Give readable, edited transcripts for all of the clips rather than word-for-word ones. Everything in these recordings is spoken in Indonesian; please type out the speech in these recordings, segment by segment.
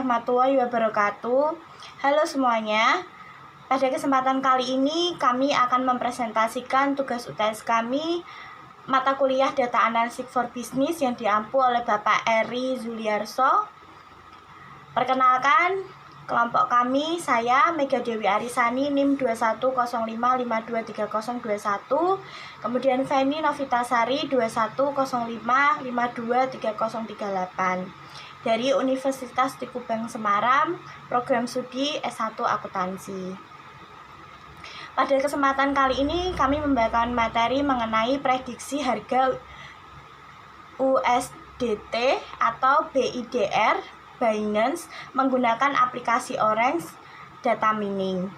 warahmatullahi wabarakatuh. Halo semuanya. Pada kesempatan kali ini kami akan mempresentasikan tugas UTS kami mata kuliah Data Analysis for Business yang diampu oleh Bapak Eri Zuliarso. Perkenalkan, kelompok kami, saya Mega Dewi Arisani, NIM 2105523021, kemudian Feni Novitasari 2105523038 dari Universitas Tikubang Semarang, program studi S1 Akuntansi. Pada kesempatan kali ini kami membawakan materi mengenai prediksi harga USDT atau BIDR Binance menggunakan aplikasi Orange Data Mining.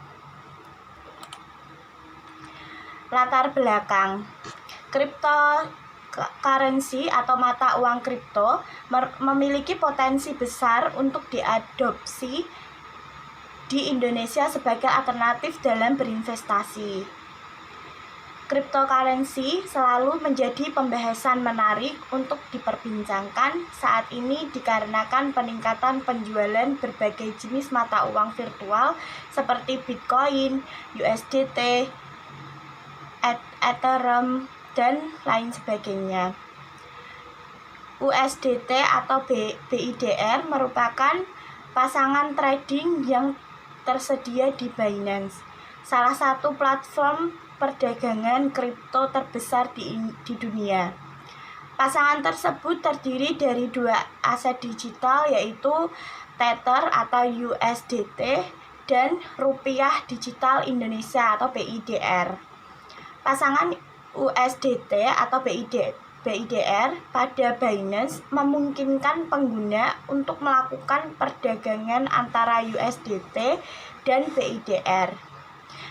Latar belakang, cryptocurrency atau mata uang kripto memiliki potensi besar untuk diadopsi di Indonesia sebagai alternatif dalam berinvestasi. Cryptocurrency selalu menjadi pembahasan menarik untuk diperbincangkan saat ini dikarenakan peningkatan penjualan berbagai jenis mata uang virtual seperti Bitcoin, USDT, Ethereum, dan lain sebagainya. USDT atau BIDR merupakan pasangan trading yang tersedia di Binance, salah satu platform perdagangan kripto terbesar di dunia. Pasangan tersebut terdiri dari dua aset digital yaitu Tether atau USDT dan Rupiah Digital Indonesia atau BIDR. Pasangan USDT atau BIDR pada Binance memungkinkan pengguna untuk melakukan perdagangan antara USDT dan BIDR.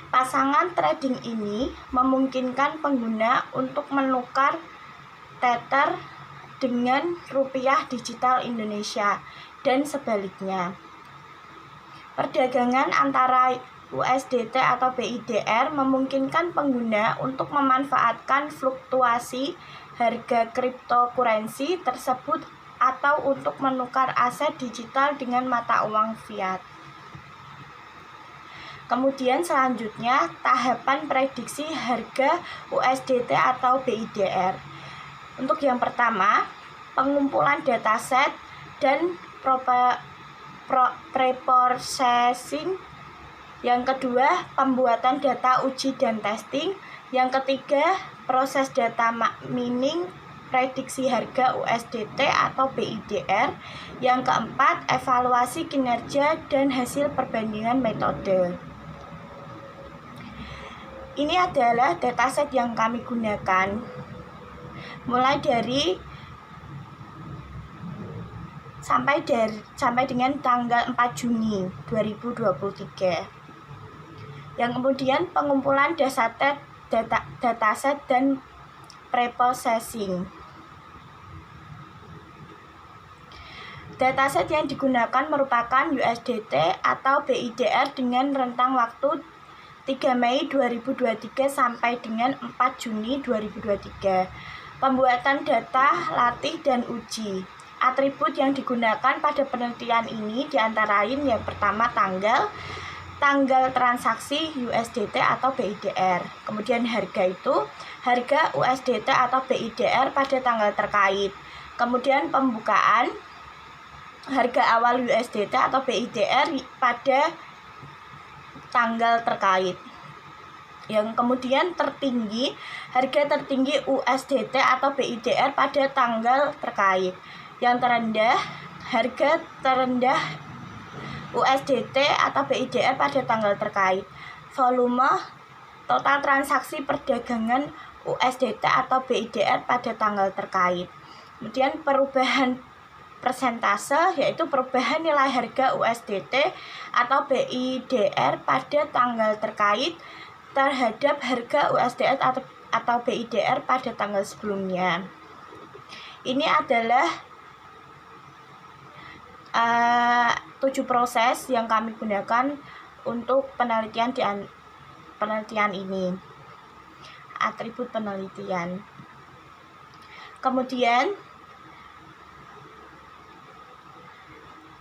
Pasangan trading ini memungkinkan pengguna untuk menukar Tether dengan Rupiah Digital Indonesia dan sebaliknya. Perdagangan antara USDT atau BIDR memungkinkan pengguna untuk memanfaatkan fluktuasi harga cryptocurrency tersebut atau untuk menukar aset digital dengan mata uang fiat. Kemudian selanjutnya tahapan prediksi harga USDT atau BIDR. Untuk yang pertama, pengumpulan dataset dan preprocessing. Yang kedua, pembuatan data uji dan testing. Yang ketiga, proses data mining prediksi harga USDT atau BIDR. Yang keempat, evaluasi kinerja dan hasil perbandingan metode. Ini adalah dataset yang kami gunakan mulai dari sampai dengan tanggal 4 Juni 2023. Yang kemudian pengumpulan dataset dan preprocessing. Dataset yang digunakan merupakan USDT atau BIDR dengan rentang waktu 3 Mei 2023 sampai dengan 4 Juni 2023. Pembuatan data, latih, dan uji. Atribut yang digunakan pada penelitian ini diantara lain yang pertama tanggal transaksi USDT atau BIDR. Kemudian harga USDT atau BIDR pada tanggal terkait. Kemudian pembukaan harga awal USDT atau BIDR pada tanggal terkait. Yang kemudian harga tertinggi USDT atau BIDR pada tanggal terkait. Yang terendah, harga terendah USDT atau BIDR pada tanggal terkait. Volume total transaksi perdagangan USDT atau BIDR pada tanggal terkait. Kemudian perubahan persentase yaitu perubahan nilai harga USDT atau BIDR pada tanggal terkait terhadap harga USDT atau BIDR pada tanggal sebelumnya. Ini adalah 7 proses yang kami gunakan untuk penelitian ini. Atribut penelitian. Kemudian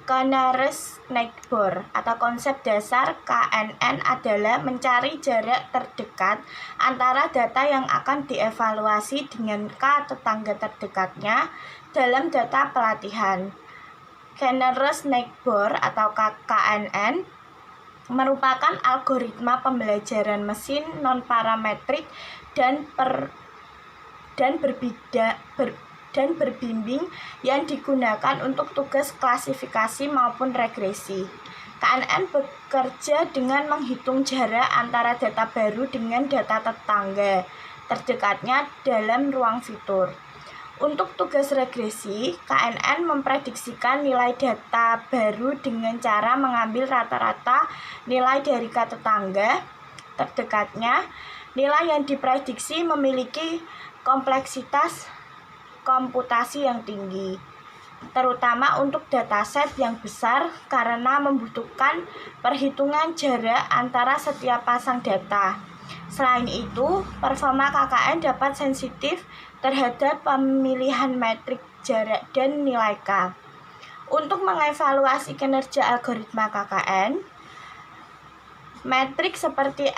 Knarus-Neighbor atau konsep dasar KNN adalah mencari jarak terdekat antara data yang akan dievaluasi dengan K tetangga terdekatnya dalam data pelatihan. Knarus-Neighbor atau KNN merupakan algoritma pembelajaran mesin non-parametrik dan berbimbing yang digunakan untuk tugas klasifikasi maupun regresi. KNN bekerja dengan menghitung jarak antara data baru dengan data tetangga terdekatnya dalam ruang fitur. Untuk tugas regresi, KNN memprediksikan nilai data baru dengan cara mengambil rata-rata nilai dari K tetangga terdekatnya. Nilai yang diprediksi memiliki kompleksitas komputasi yang tinggi, terutama untuk dataset yang besar karena membutuhkan perhitungan jarak antara setiap pasang data. Selain itu, performa KKN dapat sensitif terhadap pemilihan metrik jarak dan nilai K. Untuk mengevaluasi kinerja algoritma KKN, metrik seperti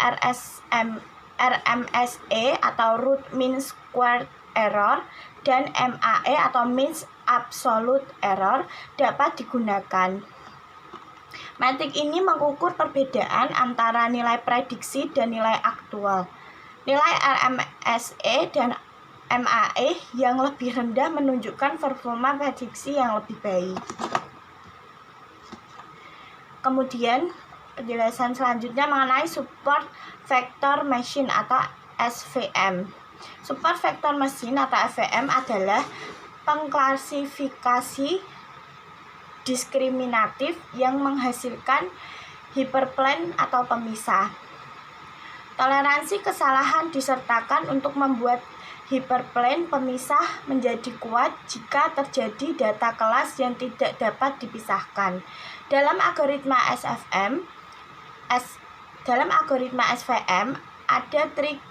RMSE atau Root Mean Squared Error dan MAE atau Mean Absolute Error dapat digunakan. Metrik ini mengukur perbedaan antara nilai prediksi dan nilai aktual. Nilai RMSE dan MAE yang lebih rendah menunjukkan performa prediksi yang lebih baik. Kemudian penjelasan selanjutnya mengenai Support Vector Machine atau SVM. Support Vector Machine atau SVM adalah pengklasifikasi diskriminatif yang menghasilkan hyperplane atau pemisah. Toleransi kesalahan disertakan untuk membuat hyperplane pemisah menjadi kuat jika terjadi data kelas yang tidak dapat dipisahkan. Dalam algoritma SVM ada trik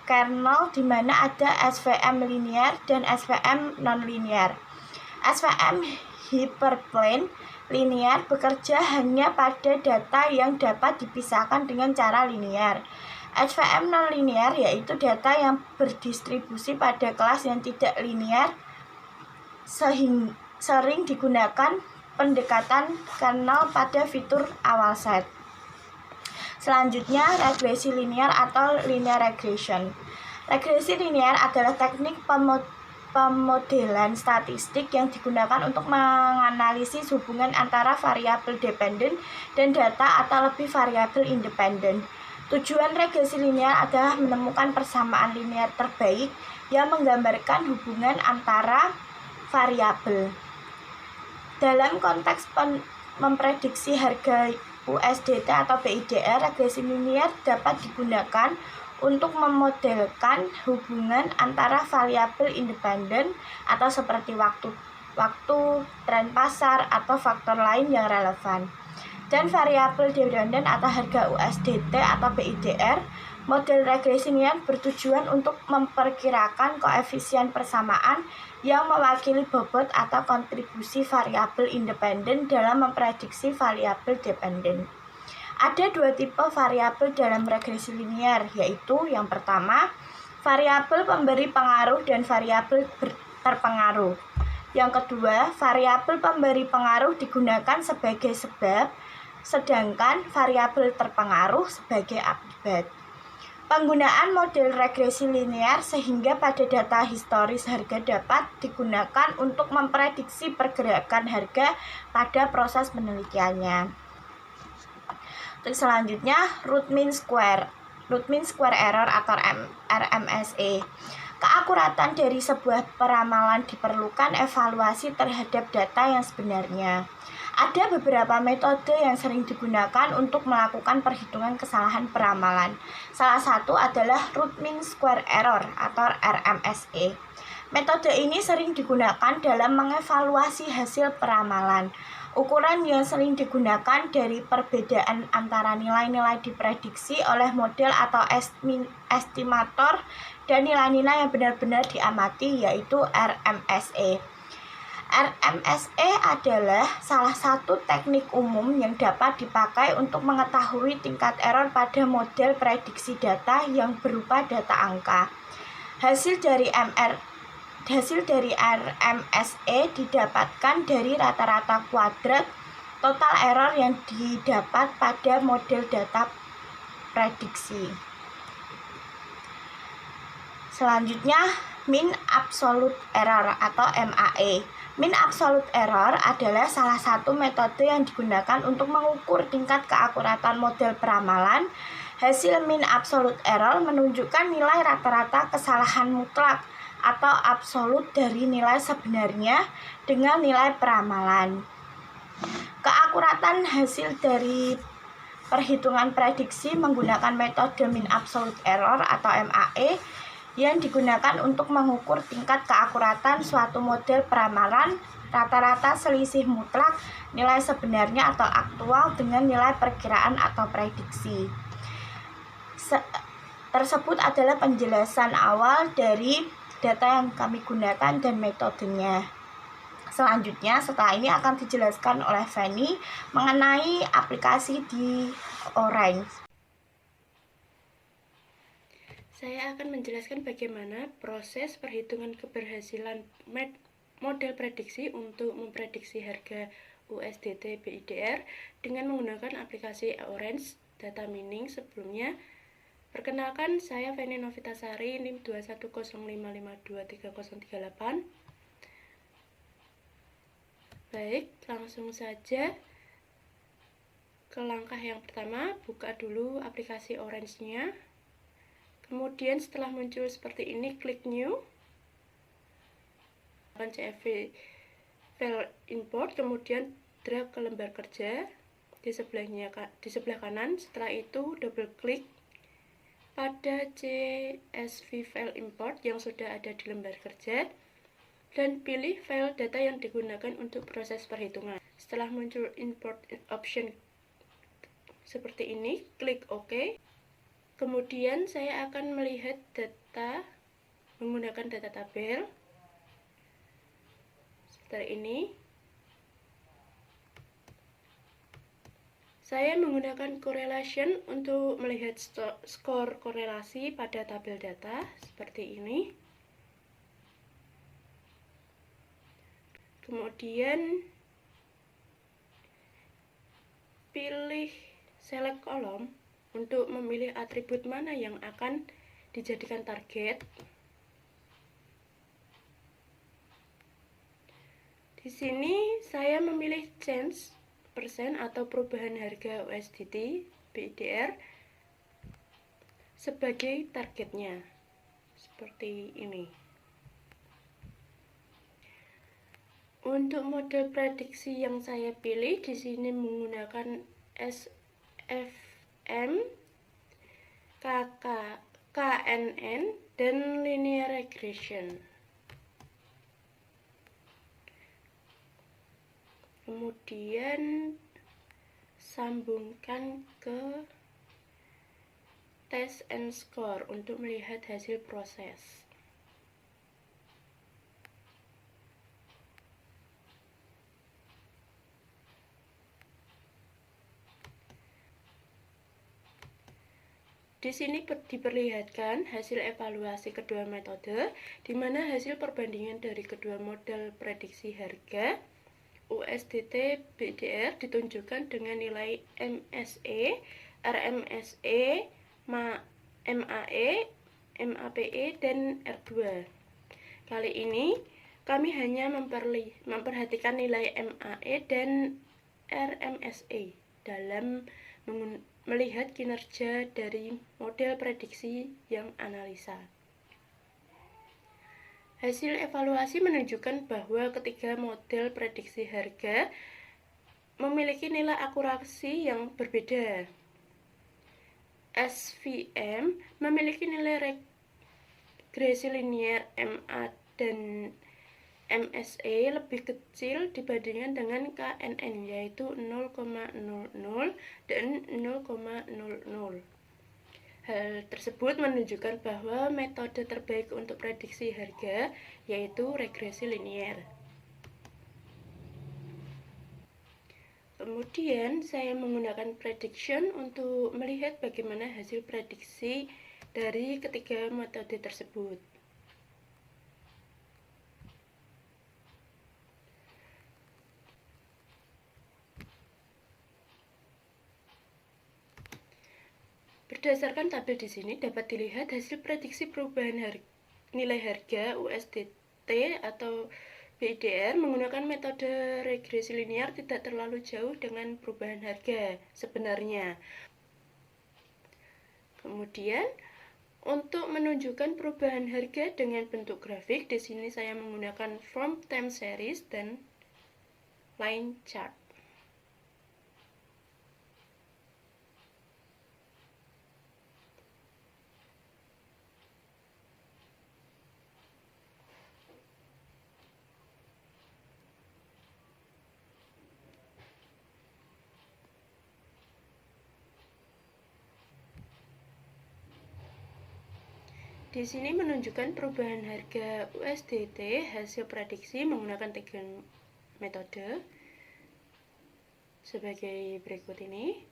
kernel di mana ada SVM linear dan SVM non-linear. SVM hyperplane linear bekerja hanya pada data yang dapat dipisahkan dengan cara linear. SVM non-linear yaitu data yang berdistribusi pada kelas yang tidak linear, sering digunakan pendekatan kernel pada fitur awal set. Selanjutnya, regresi linear atau linear regression. Regresi linear adalah teknik pemodelan statistik yang digunakan untuk menganalisis hubungan antara variabel dependen dan data atau lebih variabel independen. Tujuan regresi linear adalah menemukan persamaan linear terbaik yang menggambarkan hubungan antara variabel. Dalam konteks memprediksi harga USDT atau BIDR, regresi linear dapat digunakan untuk memodelkan hubungan antara variabel independen atau seperti waktu, tren pasar, atau faktor lain yang relevan. Dan variabel dependen atau harga USDT atau BIDR, model regresi linear bertujuan untuk memperkirakan koefisien persamaan yang mewakili bobot atau kontribusi variabel independen dalam memprediksi variabel dependen. Ada dua tipe variabel dalam regresi linear, yaitu yang pertama, variabel pemberi pengaruh dan variabel terpengaruh. Yang kedua, variabel pemberi pengaruh digunakan sebagai sebab, sedangkan variabel terpengaruh sebagai akibat. Penggunaan model regresi linear sehingga pada data historis harga dapat digunakan untuk memprediksi pergerakan harga pada proses penelitiannya. Untuk selanjutnya, Root Mean Square Error atau RMSE. Keakuratan dari sebuah peramalan diperlukan evaluasi terhadap data yang sebenarnya. Ada beberapa metode yang sering digunakan untuk melakukan perhitungan kesalahan peramalan. Salah satu adalah Root Mean Square Error atau RMSE. Metode ini sering digunakan dalam mengevaluasi hasil peramalan. Ukuran yang sering digunakan dari perbedaan antara nilai-nilai diprediksi oleh model atau estimator dan nilai-nilai yang benar-benar diamati, yaitu RMSE. RMSE adalah salah satu teknik umum yang dapat dipakai untuk mengetahui tingkat error pada model prediksi data yang berupa data angka. Hasil dari RMSE didapatkan dari rata-rata kuadrat total error yang didapat pada model data prediksi. Selanjutnya, mean absolute error atau MAE. Mean absolute error adalah salah satu metode yang digunakan untuk mengukur tingkat keakuratan model peramalan. Hasil mean absolute error menunjukkan nilai rata-rata kesalahan mutlak atau absolut dari nilai sebenarnya dengan nilai peramalan. Keakuratan hasil dari perhitungan prediksi menggunakan metode mean absolute error atau MAE yang digunakan untuk mengukur tingkat keakuratan suatu model peramalan rata-rata selisih mutlak nilai sebenarnya atau aktual dengan nilai perkiraan atau prediksi. Tersebut adalah penjelasan awal dari data yang kami gunakan dan metodenya. Selanjutnya, setelah ini akan dijelaskan oleh Fanny mengenai aplikasi di Orange. Saya akan menjelaskan bagaimana proses perhitungan keberhasilan model prediksi untuk memprediksi harga USDT BIDR dengan menggunakan aplikasi Orange Data Mining. Sebelumnya, perkenalkan, saya Fanny Novitasari, NIM 21055523038. Baik, langsung saja ke langkah yang pertama. Buka dulu aplikasi Orange-nya. Kemudian setelah muncul seperti ini, klik New, CSV file import, kemudian drag ke lembar kerja di sebelah kanan. Setelah itu double klik pada CSV file import yang sudah ada di lembar kerja dan pilih file data yang digunakan untuk proses perhitungan. Setelah muncul import option seperti ini, klik OK. Kemudian saya akan melihat data menggunakan data tabel seperti ini. Saya menggunakan correlation untuk melihat skor korelasi pada tabel data seperti ini. Kemudian pilih select kolom untuk memilih atribut mana yang akan dijadikan target. Di sini saya memilih change persen atau perubahan harga USDT BIDR sebagai targetnya. Seperti ini. Untuk model prediksi yang saya pilih di sini menggunakan SFM, KNN, dan linear regression. Kemudian sambungkan ke test and score untuk melihat hasil proses. Di sini diperlihatkan hasil evaluasi kedua metode, di mana hasil perbandingan dari kedua model prediksi harga USDT BIDR ditunjukkan dengan nilai MSE, RMSE, MAE, MAPE, dan R2. Kali ini kami hanya memperhatikan nilai MAE dan RMSE dalam melihat kinerja dari model prediksi yang analisa. Hasil evaluasi menunjukkan bahwa ketiga model prediksi harga memiliki nilai akurasi yang berbeda. SVM memiliki nilai regresi linear MA dan MSE lebih kecil dibandingkan dengan KNN, yaitu 0,00 dan 0,00. Hal tersebut menunjukkan bahwa metode terbaik untuk prediksi harga yaitu regresi linear. Kemudian saya menggunakan prediction untuk melihat bagaimana hasil prediksi dari ketiga metode tersebut. Berdasarkan tabel di sini dapat dilihat hasil prediksi perubahan nilai harga USDT atau BIDR menggunakan metode regresi linear tidak terlalu jauh dengan perubahan harga sebenarnya. Kemudian, untuk menunjukkan perubahan harga dengan bentuk grafik, di sini saya menggunakan from time series dan line chart. Di sini menunjukkan perubahan harga USDT hasil prediksi menggunakan 3 metode sebagai berikut ini.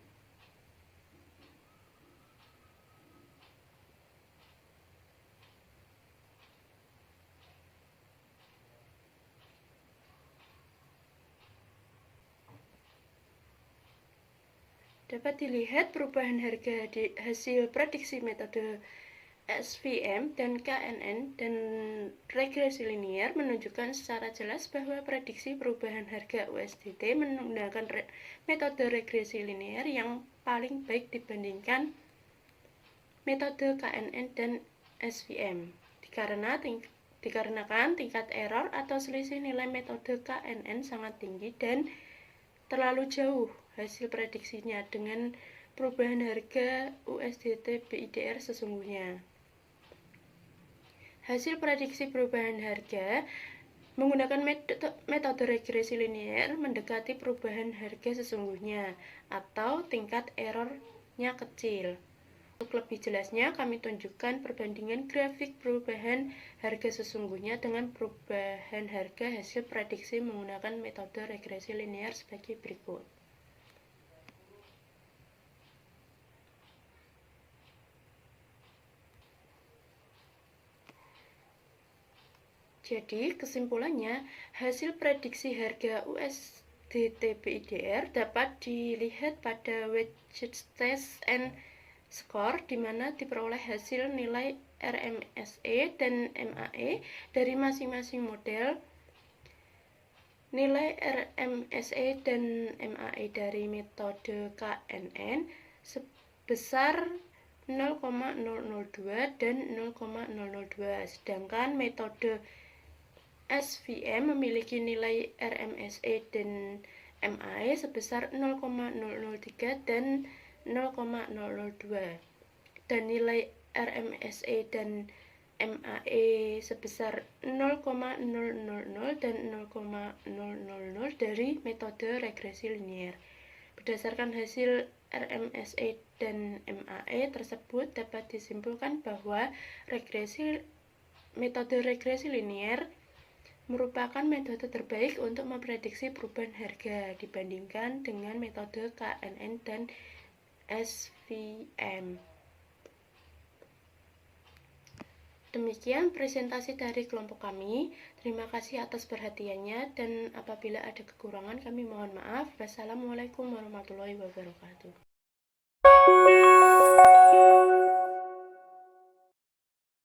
Dapat dilihat perubahan harga di hasil prediksi metode SVM dan KNN dan regresi linear menunjukkan secara jelas bahwa prediksi perubahan harga USDT menggunakan metode regresi linear yang paling baik dibandingkan metode KNN dan SVM dikarenakan tingkat error atau selisih nilai metode KNN sangat tinggi dan terlalu jauh hasil prediksinya dengan perubahan harga USDT BIDR sesungguhnya. Hasil prediksi perubahan harga menggunakan metode regresi linear mendekati perubahan harga sesungguhnya atau tingkat errornya kecil. Untuk lebih jelasnya, kami tunjukkan perbandingan grafik perubahan harga sesungguhnya dengan perubahan harga hasil prediksi menggunakan metode regresi linear sebagai berikut. Jadi, kesimpulannya, hasil prediksi harga USDT BIDR dapat dilihat pada weighted test and score, di mana diperoleh hasil nilai RMSE dan MAE dari masing-masing model. Nilai RMSE dan MAE dari metode KNN sebesar 0,002 dan 0,002, sedangkan metode SVM memiliki nilai RMSE dan MAE sebesar 0,003 dan 0,002 dan nilai RMSE dan MAE sebesar 0,000 dan 0,000 dari metode regresi linear. Berdasarkan hasil RMSE dan MAE tersebut dapat disimpulkan bahwa metode regresi linear merupakan metode terbaik untuk memprediksi perubahan harga dibandingkan dengan metode KNN dan SVM. Demikian presentasi dari kelompok kami. Terima kasih atas perhatiannya dan apabila ada kekurangan kami mohon maaf. Wassalamualaikum warahmatullahi wabarakatuh.